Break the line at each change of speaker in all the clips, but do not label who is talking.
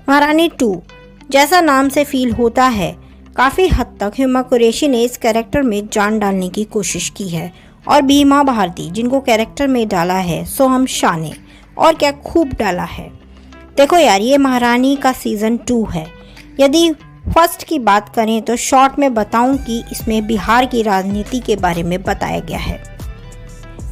महारानी 2 जैसा नाम से फील होता है, काफ़ी हद तक हुमा कुरैशी ने इस कैरेक्टर में जान डालने की कोशिश की है। और बीमा भारती जिनको कैरेक्टर में डाला है सोहम शाह ने, और क्या खूब डाला है। देखो यार, ये महारानी का सीज़न 2 है। यदि फर्स्ट की बात करें तो शॉर्ट में बताऊं कि इसमें बिहार की राजनीति के बारे में बताया गया है।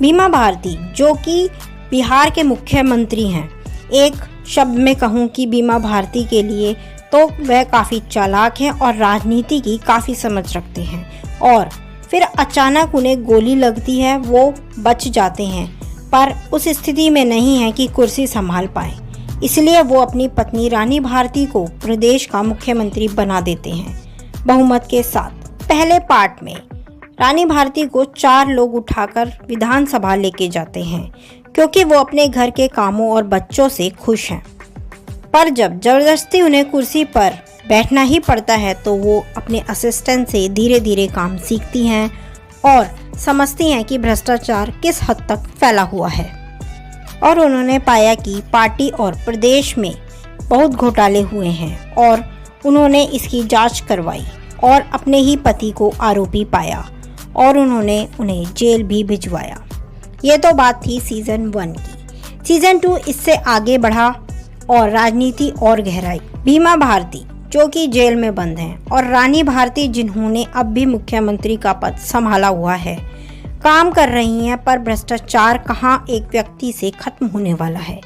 बीमा भारती जो कि बिहार के मुख्यमंत्री हैं, एक शब्द में कहूं कि बीमा भारती के लिए तो वह काफ़ी चालाक हैं और राजनीति की काफ़ी समझ रखते हैं। और फिर अचानक उन्हें गोली लगती है, वो बच जाते हैं, पर उस स्थिति में नहीं है कि कुर्सी संभाल पाए। इसलिए वो अपनी पत्नी रानी भारती को प्रदेश का मुख्यमंत्री बना देते हैं बहुमत के साथ। पहले पार्ट में रानी भारती को 4 लोग उठाकर विधानसभा लेके जाते हैं क्योंकि वो अपने घर के कामों और बच्चों से खुश हैं। पर जब जबरदस्ती उन्हें कुर्सी पर बैठना ही पड़ता है तो वो अपने असिस्टेंट से धीरे धीरे काम सीखती हैं और समझती हैं कि भ्रष्टाचार किस हद तक फैला हुआ है। और उन्होंने पाया कि पार्टी और प्रदेश में बहुत घोटाले हुए हैं और उन्होंने इसकी जांच करवाई और अपने ही पति को आरोपी पाया और उन्होंने उन्हें जेल भी भिजवाया। ये तो बात थी सीज़न 1 की। सीज़न 2 इससे आगे बढ़ा और राजनीति और गहराई। बीमा भारती जो कि जेल में बंद हैं और रानी भारती जिन्होंने अब भी मुख्यमंत्री का पद संभाला हुआ है, काम कर रही हैं, पर भ्रष्टाचार कहाँ एक व्यक्ति से खत्म होने वाला है।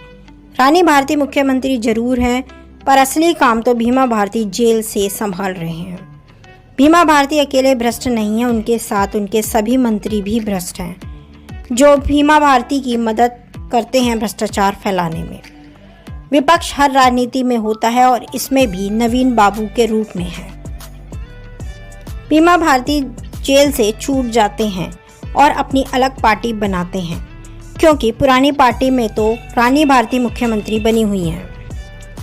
रानी भारती मुख्यमंत्री जरूर हैं, पर असली काम तो बीमा भारती जेल से संभाल रहे हैं। बीमा भारती अकेले भ्रष्ट नहीं है, उनके साथ उनके सभी मंत्री भी भ्रष्ट हैं जो बीमा भारती की मदद करते हैं भ्रष्टाचार फैलाने में। विपक्ष हर राजनीति में होता है और इसमें भी नवीन बाबू के रूप में है। बीमा भारती जेल से छूट जाते हैं और अपनी अलग पार्टी बनाते हैं क्योंकि पुरानी पार्टी में तो रानी भारती मुख्यमंत्री बनी हुई हैं।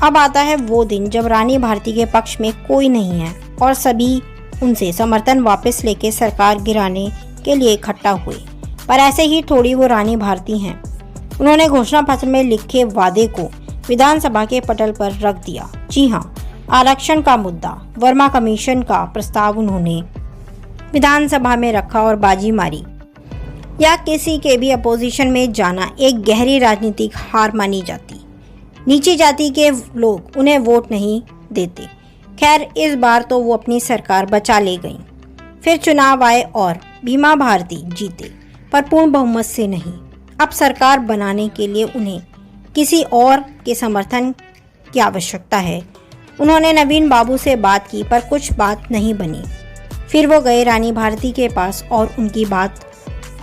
अब आता है वो दिन जब रानी भारती के पक्ष में कोई नहीं है और सभी उनसे समर्थन वापस लेके सरकार गिराने के लिए इकट्ठा हुए। पर ऐसे ही थोड़ी वो रानी भारती हैं। उन्होंने घोषणा पत्र में लिखे वादे को विधानसभा के पटल पर रख दिया। जी हाँ, आरक्षण का मुद्दा, वर्मा कमीशन का प्रस्ताव उन्होंने विधानसभा में रखा और बाजी मारी। या किसी के भी अपोजिशन में जाना एक गहरी राजनीतिक हार मानी जाती। नीची जाति के लोग उन्हें वोट नहीं देते। खैर, इस बार तो वो अपनी सरकार बचा ले गई। फिर चुनाव आए और बीमा भारती जीते, पर पूर्ण बहुमत से नहीं। अब सरकार बनाने के लिए उन्हें किसी और के समर्थन की आवश्यकता है। उन्होंने नवीन बाबू से बात की, पर कुछ बात नहीं बनी। फिर वो गए रानी भारती के पास और उनकी बात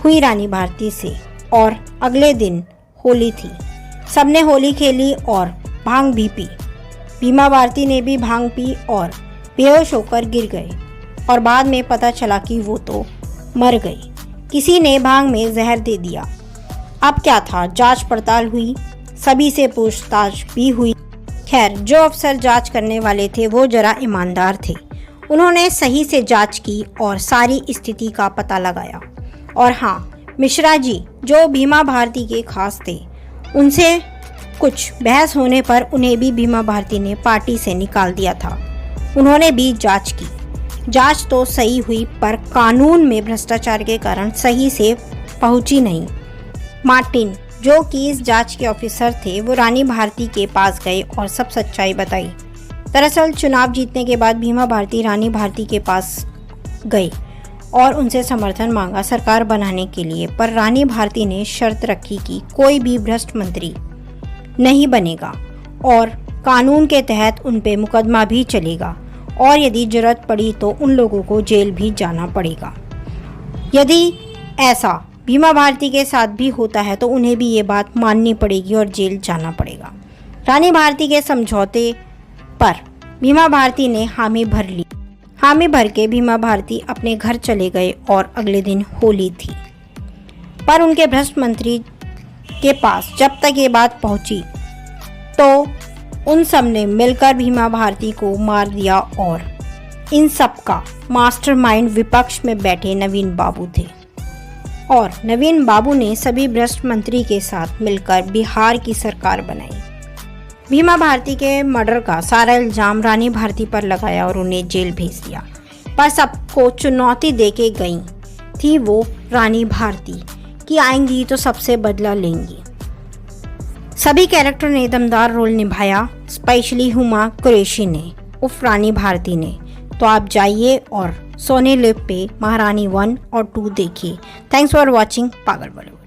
हुई रानी भारती से। और अगले दिन होली थी। सबने होली खेली और भांग भी पी। बीमा भारती ने भी भांग पी और बेहोश होकर गिर गए और बाद में पता चला कि वो तो मर गई। किसी ने भांग में जहर दे दिया। अब क्या था, जांच पड़ताल हुई, सभी से पूछताछ भी हुई। खैर, जो अफसर जांच करने वाले थे वो जरा ईमानदार थे। उन्होंने सही से जांच की और सारी स्थिति का पता लगाया। और हाँ, मिश्रा जी जो बीमा भारती के खास थे, उनसे कुछ बहस होने पर उन्हें भी बीमा भारती ने पार्टी से निकाल दिया था। उन्होंने भी जांच की। जांच तो सही हुई, पर कानून में भ्रष्टाचार के कारण सही से पहुंची नहीं। मार्टिन जो कि इस जांच के ऑफिसर थे, वो रानी भारती के पास गए और सब सच्चाई बताई। दरअसल चुनाव जीतने के बाद बीमा भारती रानी भारती के पास गई और उनसे समर्थन मांगा सरकार बनाने के लिए, पर रानी भारती ने शर्त रखी कि कोई भी भ्रष्ट मंत्री नहीं बनेगा और कानून के तहत उन पे मुकदमा भी चलेगा और यदि जरूरत पड़ी तो उन लोगों को जेल भी जाना पड़ेगा। यदि ऐसा बीमा भारती के साथ भी होता है तो उन्हें भी ये बात माननी पड़ेगी और जेल जाना पड़ेगा। रानी भारती के समझौते पर बीमा भारती ने हामी भर ली। हामी भर के बीमा भारती अपने घर चले गए और अगले दिन होली थी। पर उनके भ्रष्ट मंत्री के पास जब तक ये बात पहुंची तो उन सब ने मिलकर बीमा भारती को मार दिया और इन सब का मास्टरमाइंड विपक्ष में बैठे नवीन बाबू थे। और नवीन बाबू ने सभी भ्रष्ट मंत्री के साथ मिलकर बिहार की सरकार बनाई। भीमा भारती के मर्डर का सारा इल्जाम रानी भारती पर लगाया और उन्हें जेल भेज दिया। पर सबको चुनौती देके गई थी वो रानी भारती कि आएंगी तो सबसे बदला लेंगी। सभी कैरेक्टर ने दमदार रोल निभाया, स्पेशली हुमा कुरैशी ने उर्फ रानी भारती ने। तो आप जाइए और सोनी लिव पे महारानी 1 और 2 देखिए। थैंक्स फॉर वॉचिंग पागल बॉलीवुड।